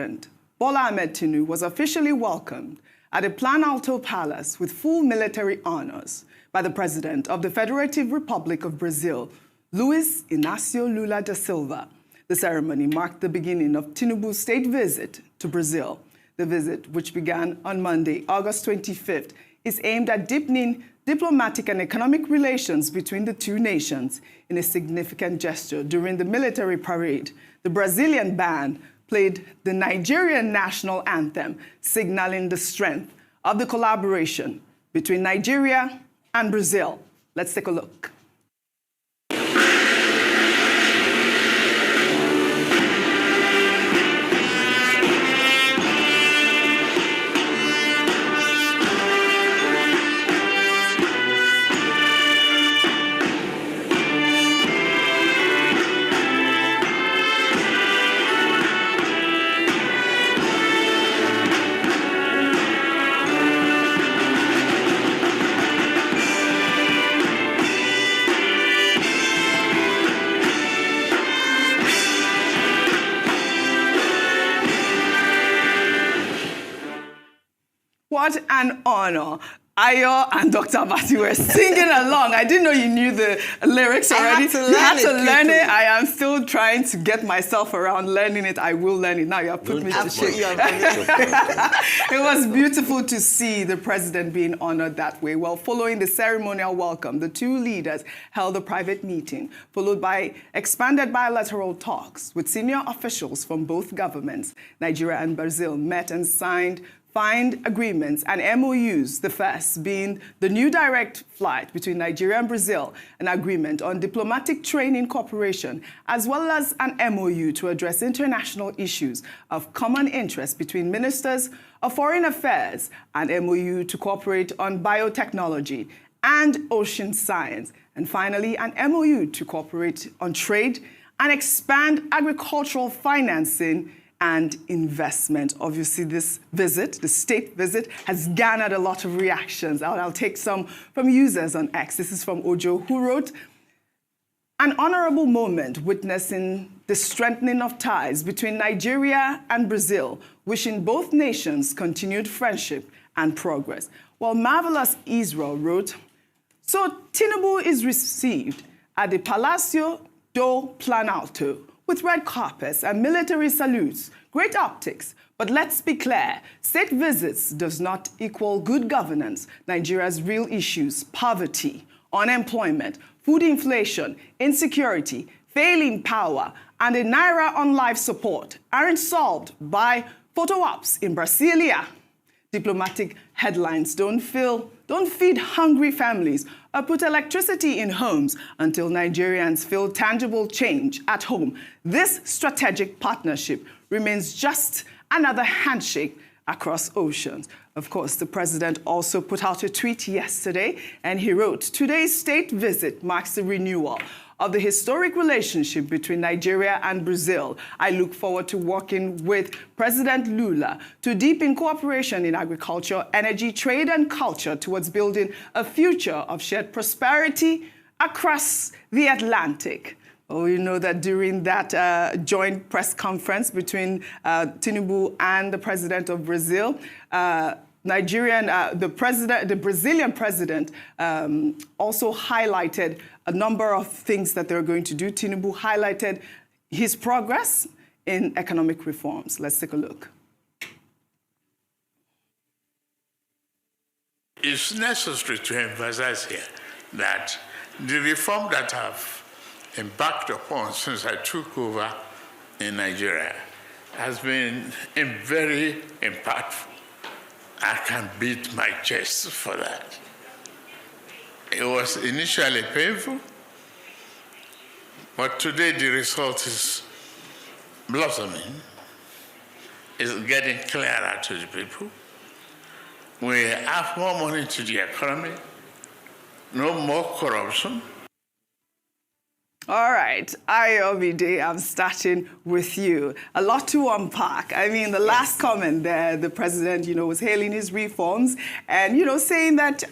President Bola Ahmed Tinubu was officially welcomed at the Planalto Palace with full military honors by the President of the Federative Republic of Brazil, Luiz Inácio Lula da Silva. The ceremony marked the beginning of Tinubu's state visit to Brazil. The visit, which began on Monday, August 25th, is aimed at deepening diplomatic and economic relations between the two nations. In a significant gesture during the military parade, the Brazilian band played the Nigerian national anthem, signaling the strength of the collaboration between Nigeria and Brazil. Let's take a look. What an honor. Ayo and Dr. Abati were singing along. I didn't know you knew the lyrics already. You had to learn it. I am still trying to get myself around learning it. I will learn it. Now you have put me to shame. It was beautiful to see the president being honored that way. Well, following the ceremonial welcome, the two leaders held a private meeting, followed by expanded bilateral talks with senior officials from both governments. Nigeria and Brazil met and signed agreements and MOUs, the first being the new direct flight between Nigeria and Brazil, an agreement on diplomatic training cooperation, as well as an MOU to address international issues of common interest between ministers of foreign affairs, an MOU to cooperate on biotechnology and ocean science, and finally, an MOU to cooperate on trade and expand agricultural financing and investment. Obviously, this visit, the state visit, has garnered a lot of reactions. I'll take some from users on X. This is from Ojo, who wrote, "An honorable moment witnessing the strengthening of ties between Nigeria and Brazil, wishing both nations continued friendship and progress." While Marvelous Israel wrote, "So Tinubu is received at the Palacio do Planalto with red carpets and military salutes, great optics. But let's be clear, state visits does not equal good governance. Nigeria's real issues, poverty, unemployment, food inflation, insecurity, failing power, and the Naira on life support aren't solved by photo ops in Brasilia. Diplomatic headlines don't feed hungry families or put electricity in homes until Nigerians feel tangible change at home. This strategic partnership remains just another handshake across oceans." Of course, the president also put out a tweet yesterday, and he wrote, "Today's state visit marks the renewal of the historic relationship between Nigeria and Brazil. I look forward to working with President Lula to deepen cooperation in agriculture, energy, trade, and culture towards building a future of shared prosperity across the Atlantic." Well, you know that during that joint press conference between Tinubu and the president of Brazil, the Brazilian president also highlighted a number of things that they're going to do. Tinubu highlighted his progress in economic reforms. Let's take a look. It's necessary to emphasize here that the reform that I've embarked upon since I took over in Nigeria has been very impactful. I can beat my chest for that. It was initially painful, but today the result is blossoming. It's getting clearer to the people. We have more money to the economy, no more corruption. All right, Ayobide, I'm starting with you. A lot to unpack. I mean, the last comment there, the president, was hailing his reforms and, saying that,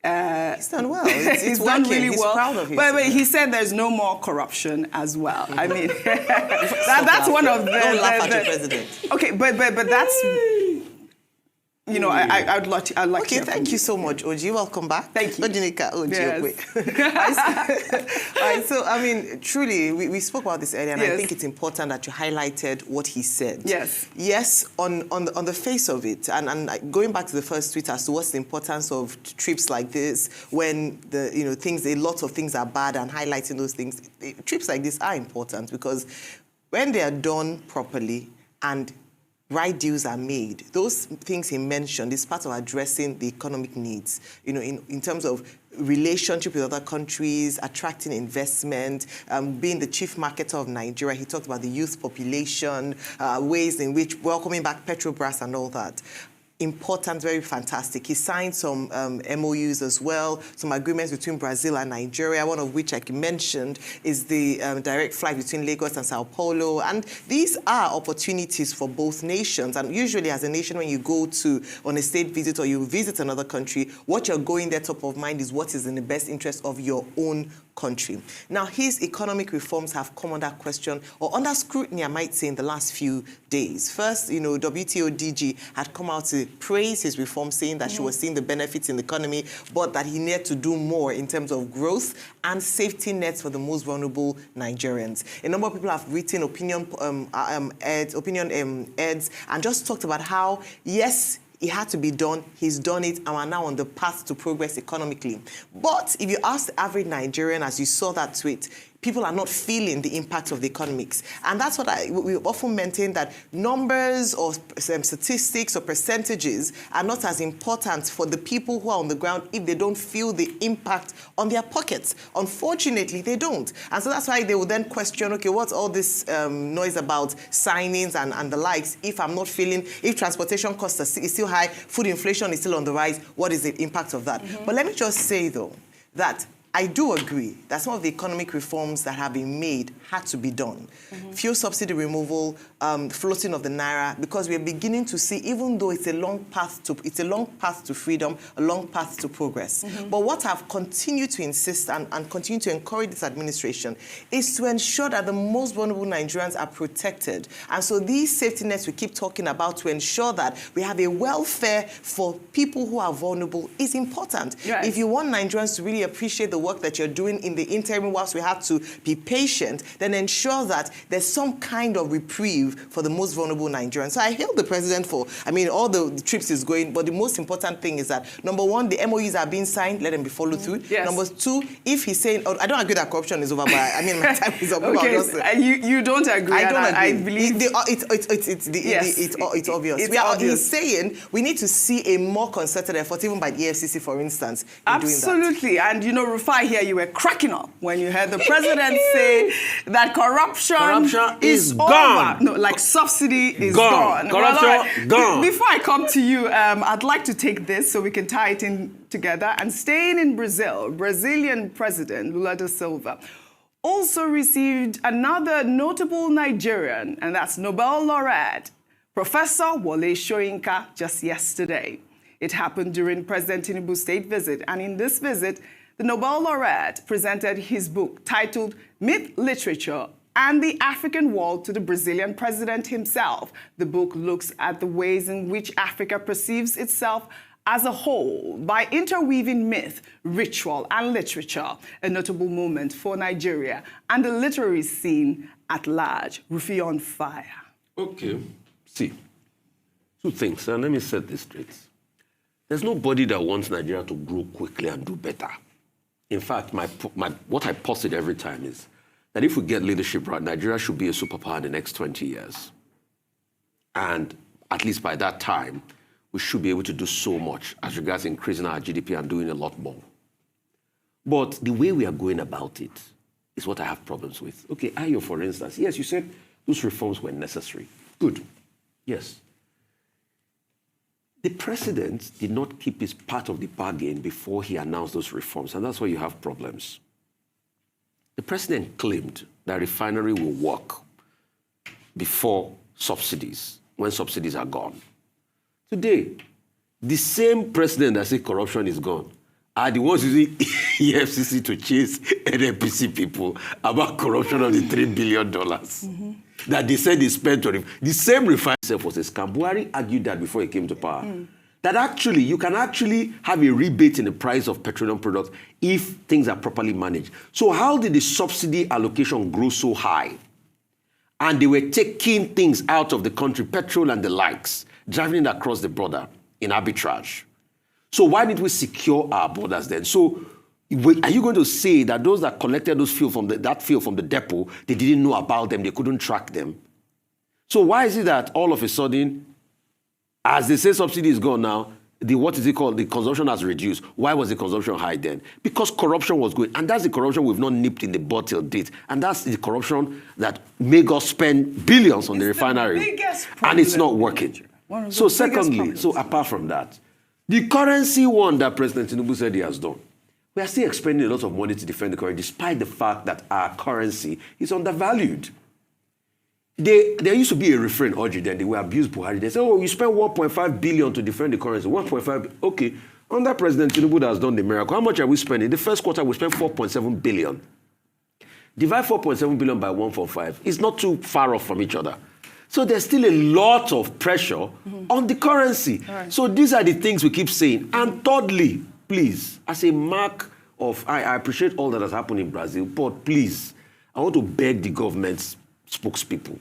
He's done well. He's done really He's well. proud of his. But he said there's no more corruption as well. I mean, that's one of the... Don't laugh at your president. Okay, but that's... You know, I'd like to... Okay, thank you so much, Oji. Welcome back. Thank you. Yes. All right, so, I mean, truly, we spoke about this earlier, and I think it's important that you highlighted what he said. Yes. Yes, on the face of it, and going back to the first tweet as to what's the importance of trips like this, when a lot of things are bad, and highlighting those things, trips like this are important, because when they are done properly and right deals are made, those things he mentioned is part of addressing the economic needs, in terms of relationship with other countries, attracting investment, being the chief marketer of Nigeria. He talked about the youth population, ways in which welcoming back Petrobras and all that. Important, very fantastic. He signed some MOUs as well, some agreements between Brazil and Nigeria, one of which I mentioned is the direct flight between Lagos and Sao Paulo. And these are opportunities for both nations. And usually as a nation, when you go on a state visit or you visit another country, what you're going there top of mind is what is in the best interest of your own country. Now, his economic reforms have come under question, or under scrutiny, I might say, in the last few days. First, WTO DG had come out to praise his reforms, saying that she was seeing the benefits in the economy, but that he needed to do more in terms of growth and safety nets for the most vulnerable Nigerians. A number of people have written opinion ads and just talked about how, yes, it had to be done, he's done it, and we're now on the path to progress economically. But if you ask the average Nigerian, as you saw that tweet, people are not feeling the impact of the economics. And that's what we often maintain, that numbers or statistics or percentages are not as important for the people who are on the ground if they don't feel the impact on their pockets. Unfortunately, they don't. And so that's why they will then question, okay, what's all this noise about signings and the likes if I'm not feeling, if transportation costs are still high, food inflation is still on the rise, what is the impact of that? But let me just say, though, that I do agree that some of the economic reforms that have been made had to be done. Fuel subsidy removal, floating of the naira, because we are beginning to see, even though it's a long path to freedom, a long path to progress. But what I've continued to insist and continue to encourage this administration is to ensure that the most vulnerable Nigerians are protected. And so these safety nets we keep talking about, to ensure that we have a welfare for people who are vulnerable, is important. Yes. If you want Nigerians to really appreciate the work that you're doing in the interim whilst we have to be patient, then ensure that there's some kind of reprieve for the most vulnerable Nigerians. So I hail the president for, all the trips he's going, but the most important thing is that, number one, the MOUs are being signed, let them be followed through. Yes. Number two, if he's saying, I don't agree that corruption is over, but my time is up. Okay, you don't agree. I don't agree. I believe it's obvious. He's saying we need to see a more concerted effort, even by the EFCC, for instance, in doing that. Absolutely. And Rufai, here you were cracking up when you heard the president say that corruption is gone. Over. No, like subsidy is gone. Corruption gone. Before I come to you, I'd like to take this so we can tie it in together. And staying in Brazil, Brazilian President Lula da Silva also received another notable Nigerian, and that's Nobel laureate Professor Wole Soyinka, just yesterday. It happened during President Tinubu's state visit, and in this visit, the Nobel laureate presented his book titled Myth, Literature, and the African World to the Brazilian president himself. The book looks at the ways in which Africa perceives itself as a whole by interweaving myth, ritual, and literature, a notable moment for Nigeria and the literary scene at large. Rufai on fire. Okay. See, two things, and let me set this straight. There's nobody that wants Nigeria to grow quickly and do better. In fact, what I posit every time is that if we get leadership right, Nigeria should be a superpower in the next 20 years. And at least by that time, we should be able to do so much as regards increasing our GDP and doing a lot more. But the way we are going about it is what I have problems with. Okay, Ayo, for instance, yes, you said those reforms were necessary. Good. Yes. The president did not keep his part of the bargain before he announced those reforms, and that's why you have problems. The president claimed that refinery will work before subsidies, when subsidies are gone. Today, the same president that said corruption is gone are the ones using EFCC to chase NNPC people about corruption of the $3 billion that they said they spent on it. The same refinery itself was a scam. Buhari argued that before he came to power. That actually, you can actually have a rebate in the price of petroleum products if things are properly managed. So how did the subsidy allocation grow so high? And they were taking things out of the country, petrol and the likes, driving it across the border in arbitrage. So why didn't we secure our borders then? So are you going to say that those that collected those fuel from that fuel from the depot, they didn't know about them, they couldn't track them? So why is it that all of a sudden, as they say subsidy is gone now, the consumption has reduced? Why was the consumption high then? Because corruption was going. And that's the corruption we've not nipped in the bud till date. And that's the corruption that made us spend billions on the refinery. And it's not working. So secondly, so apart from that, the currency one that President Tinubu said he has done, we are still expending a lot of money to defend the currency, despite the fact that our currency is undervalued. There used to be a refrain, then they will abuse Buhari. They say, oh, you spent 1.5 billion to defend the currency. 1.5, okay. Under President Tinubu that has done the miracle, how much are we spending? The first quarter, we spent 4.7 billion. Divide 4.7 billion by 1.5. It's not too far off from each other. So there's still a lot of pressure on the currency. Right. So these are the things we keep saying. And thirdly, please, as a mark of, I appreciate all that has happened in Brazil, but please, I want to beg the government's spokespeople,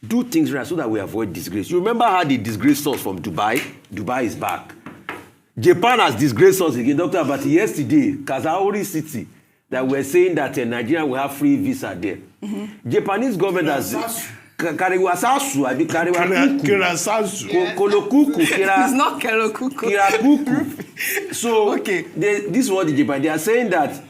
do things right so that we avoid disgrace. You remember how they disgraced us from Dubai? Dubai is back. Japan has disgraced us again. Dr. Abati, yesterday, Kazaori City, that we're saying that Nigeria will have free visa there. Japanese government has... Kariwasasu, I mean Kariwakuku. Kolokuku. It's not Kelokuku. Kirakuku. So, okay. This is what the Japan, they are saying that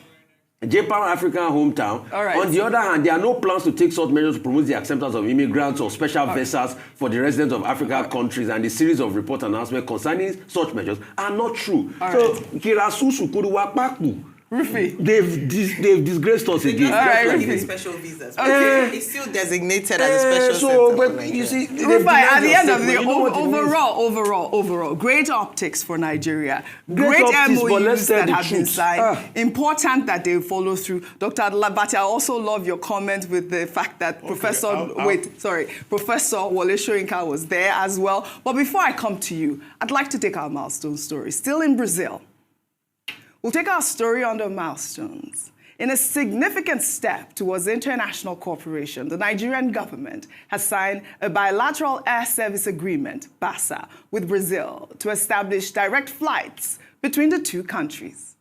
Japan African hometown. Right. On the other hand, there are no plans to take such measures to promote the acceptance of immigrants or special visas for the residents of African countries, and the series of report announcements concerning such measures are not true. So, Kirasusu Kuruwapaku. Rufai. They've disgraced us again. Like special visas. Okay. It's still designated as a special but you see, Rufai, at the end of the overall, great optics for Nigeria. Great MOUs that have been signed. Important that they follow through. Dr. Abati, I also love your comment with the fact that Professor Wole Soyinka was there as well. But before I come to you, I'd like to take our milestone story. Still in Brazil. We'll take our story under milestones. In a significant step towards international cooperation, the Nigerian government has signed a bilateral air service agreement, BASA, with Brazil to establish direct flights between the two countries.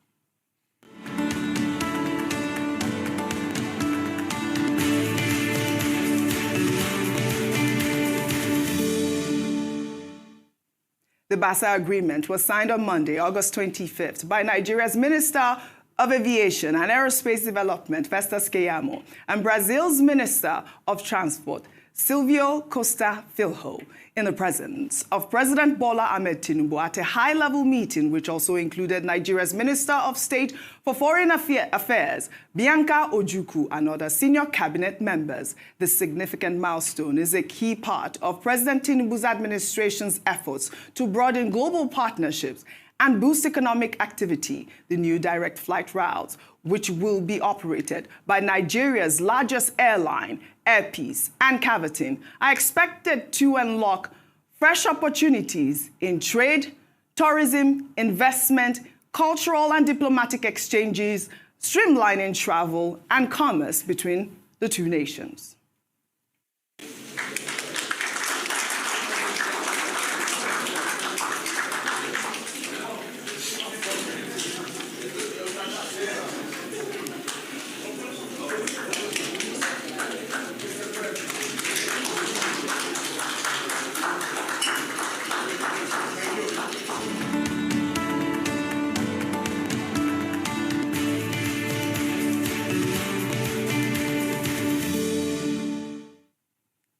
The BASA agreement was signed on Monday, August 25th, by Nigeria's Minister of Aviation and Aerospace Development, Festus Keyamo, and Brazil's Minister of Transport, Silvio Costa Filho, in the presence of President Bola Ahmed Tinubu at a high-level meeting which also included Nigeria's Minister of State for Foreign Affairs, Bianca Ojukwu, and other senior cabinet members. This significant milestone is a key part of President Tinubu's administration's efforts to broaden global partnerships and boost economic activity. The new direct flight routes, which will be operated by Nigeria's largest airline, Air Peace and Caverton, are expected to unlock fresh opportunities in trade, tourism, investment, cultural and diplomatic exchanges, streamlining travel and commerce between the two nations.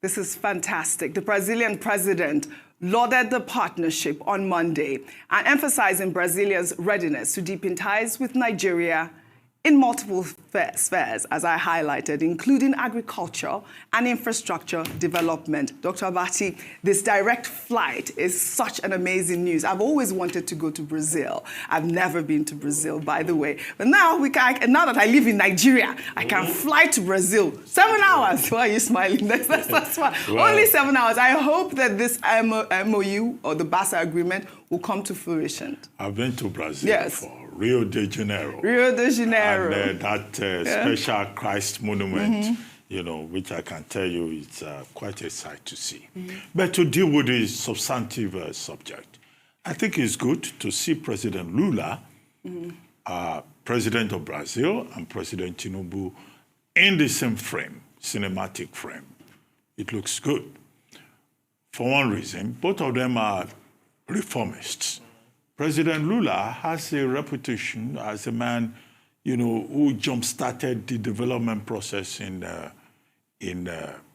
This is fantastic. The Brazilian president lauded the partnership on Monday and emphasizing Brazilia's readiness to deepen ties with Nigeria in multiple spheres, as I highlighted, including agriculture and infrastructure development. Dr. Abati, this direct flight is such an amazing news. I've always wanted to go to Brazil. I've never been to Brazil, by the way. But now, now that I live in Nigeria, I can fly to Brazil. 7 hours. Why are you smiling? That's why. Wow. Only 7 hours. I hope that this MOU or the BASA agreement will come to fruition. I've been to Brazil for Rio de Janeiro. Rio de Janeiro. And that special Christ monument, you know, which I can tell you it's quite a sight to see. But to deal with this substantive subject, I think it's good to see President Lula, President of Brazil, and President Tinubu in the same frame, cinematic frame. It looks good. For one reason, both of them are reformists. President Lula has a reputation as a man, you know, who jump-started the development process in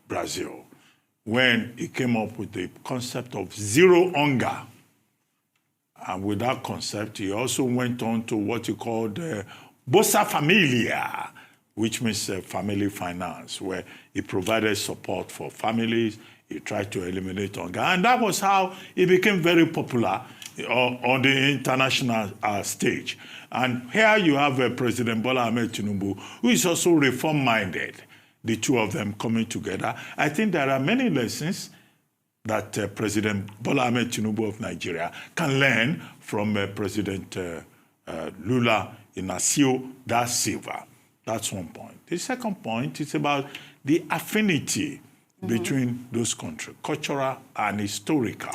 Brazil when he came up with the concept of zero hunger. And with that concept, he also went on to what he called Bolsa Familia, which means family finance, where he provided support for families. He tried to eliminate hunger. And that was how he became very popular on the international stage. And here you have President Bola Ahmed Tinubu, who is also reform-minded, the two of them coming together. I think there are many lessons that President Bola Ahmed Tinubu of Nigeria can learn from President Lula Inacio da Silva. That's one point. The second point is about the affinity between those countries, cultural and historical.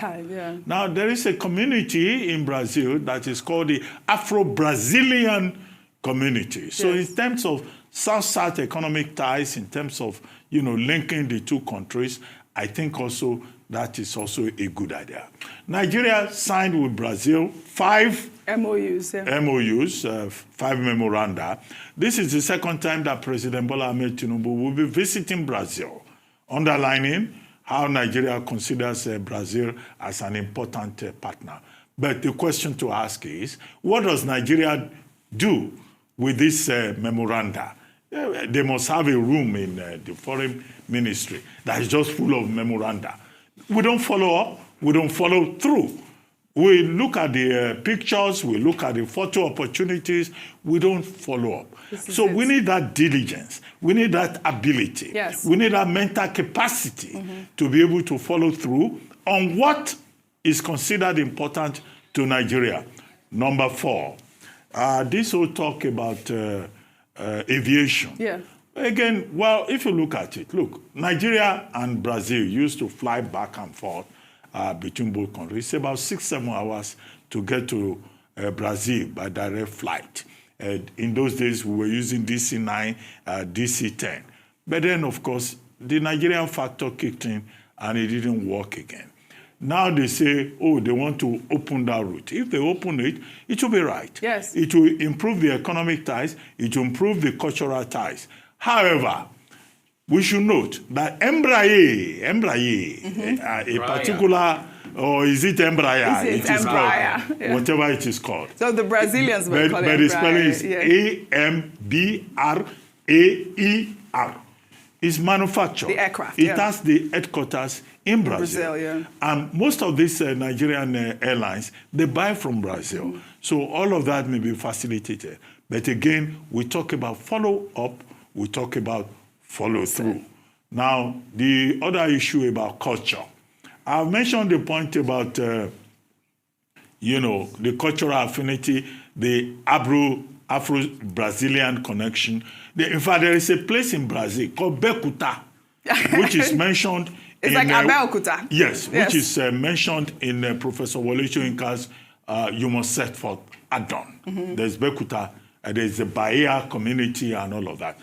Now, there is a community in Brazil that is called the Afro-Brazilian community. So in terms of South-South economic ties, in terms of, you know, linking the two countries, I think also that is also a good idea. Nigeria signed with Brazil 5 MOUs, 5 memoranda. This is the second time that President Bola Ahmed Tinubu will be visiting Brazil, underlining how Nigeria considers Brazil as an important partner. But the question to ask is, what does Nigeria do with this memoranda? They must have a room in the foreign ministry that is just full of memoranda. We don't follow up, we don't follow through. We look at the pictures, we look at the photo opportunities, we don't follow up. So we need that diligence, we need that ability, we need that mental capacity to be able to follow through on what is considered important to Nigeria. Number 4, this will talk about aviation. Again, well, if you look at it, look, Nigeria and Brazil used to fly back and forth between both countries. It's about 6-7 hours to get to Brazil by direct flight. In those days, we were using DC-9, DC-10. But then, of course, the Nigerian factor kicked in and it didn't work again. Now they say, oh, they want to open that route. If they open it, it will be right. It will improve the economic ties. It will improve the cultural ties. However, we should note that Embraer, a particular, or is it Embraer? It is Embraer. Called, whatever it is called. So the Brazilians will call it Embraer. But the spelling is A-M-B-R-A-E-R. It's manufactured. The aircraft, It has the headquarters in Brazil. And most of these Nigerian airlines, they buy from Brazil. So all of that may be facilitated. But again, we talk about follow-up, we talk about follow-through. Now, the other issue about culture. I've mentioned the point about, you know, the cultural affinity, the Afro-Brazilian connection. In fact, there is a place in Brazil called Bekuta, which is mentioned It's like Abeokuta. Yes, which is mentioned in Professor Wole Soyinka's You Must Set Forth add-on. There's Bekuta, there's the Bahia community and all of that.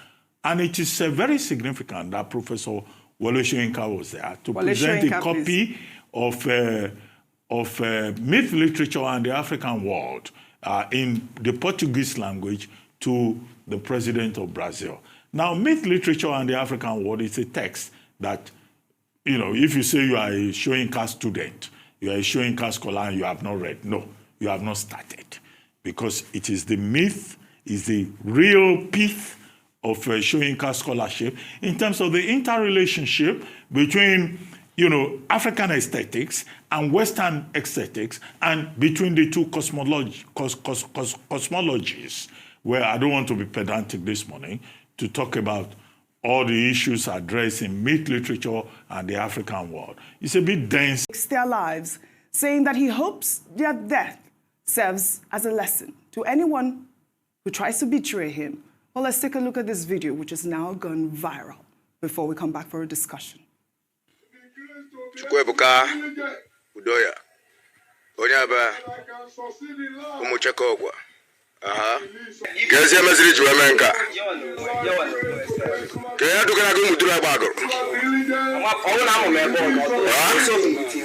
And it is very significant that Professor Wole Soyinka was there to present a copy of myth literature and the African world in the Portuguese language to the president of Brazil. Now, myth literature and the African world is a text that, you know, if you say you are a Soyinka student, you are a Soyinka scholar and you have not read, no, you have not started. Because it is the myth is the real pith of Soyinka scholarship in terms of the interrelationship between, African aesthetics and Western aesthetics, and between the two cosmologies, where I don't want to be pedantic this morning to talk about all the issues addressed in myth literature and the African world. It's a bit dense. Their lives, saying that he hopes their death serves as a lesson to anyone who tries to betray him. Well, let's take a look at this video, which has now gone viral, before we come back for a discussion. Chukwebuka Udoya Onyaba Umuchekogwa. Kezi amaziri juwamenka. Kaya tukana kumutula bagoro. Awuna mo mebo. So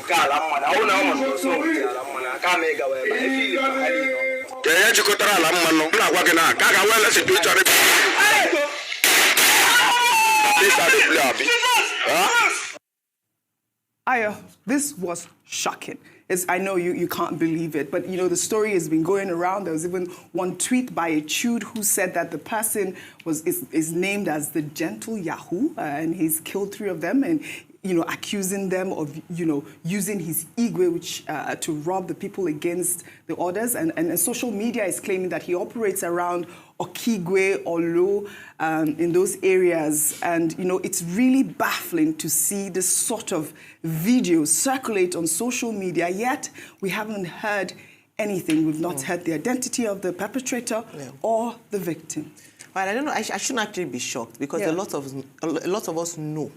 kala mwana. Awuna mo so kala mega weba. Kaya chukotara la mwana. Na kwa kena kaka wela situation. Ayo, this was shocking. I know you can't believe it, but the story has been going around. There was even one tweet by a Chud who said that the person is named as the Gentle Yahoo, and he's killed 3 of them, and accusing them of using his igwe to rob the people against the orders, and social media is claiming that he operates around Okigwe, Olo, in those areas. And, it's really baffling to see this sort of video circulate on social media, yet we haven't heard anything. We've not heard the identity of the perpetrator or the victim. Well, I don't know. I shouldn't actually be shocked, because a lot of us know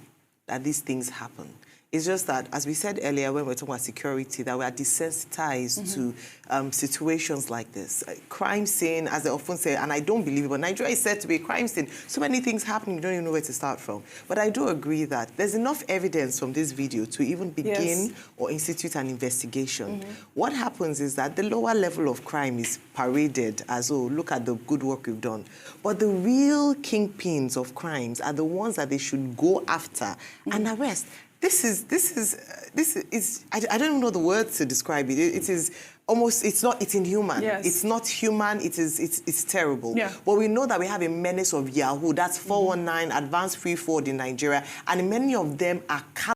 that these things happen. It's just that, as we said earlier when we were talking about security, that we are desensitized to situations like this. Crime scene, as they often say, and I don't believe it, but Nigeria is said to be a crime scene. So many things happen, you don't even know where to start from. But I do agree that there's enough evidence from this video to even begin or institute an investigation. What happens is that the lower level of crime is paraded as, oh, look at the good work we've done. But the real kingpins of crimes are the ones that they should go after and arrest. This is I don't even know the words to describe it. It is almost, it's inhuman. Yes. It's not human, it's terrible. Yeah. But we know that we have a menace of Yahoo, that's 419, advanced free forward in Nigeria, and many of them are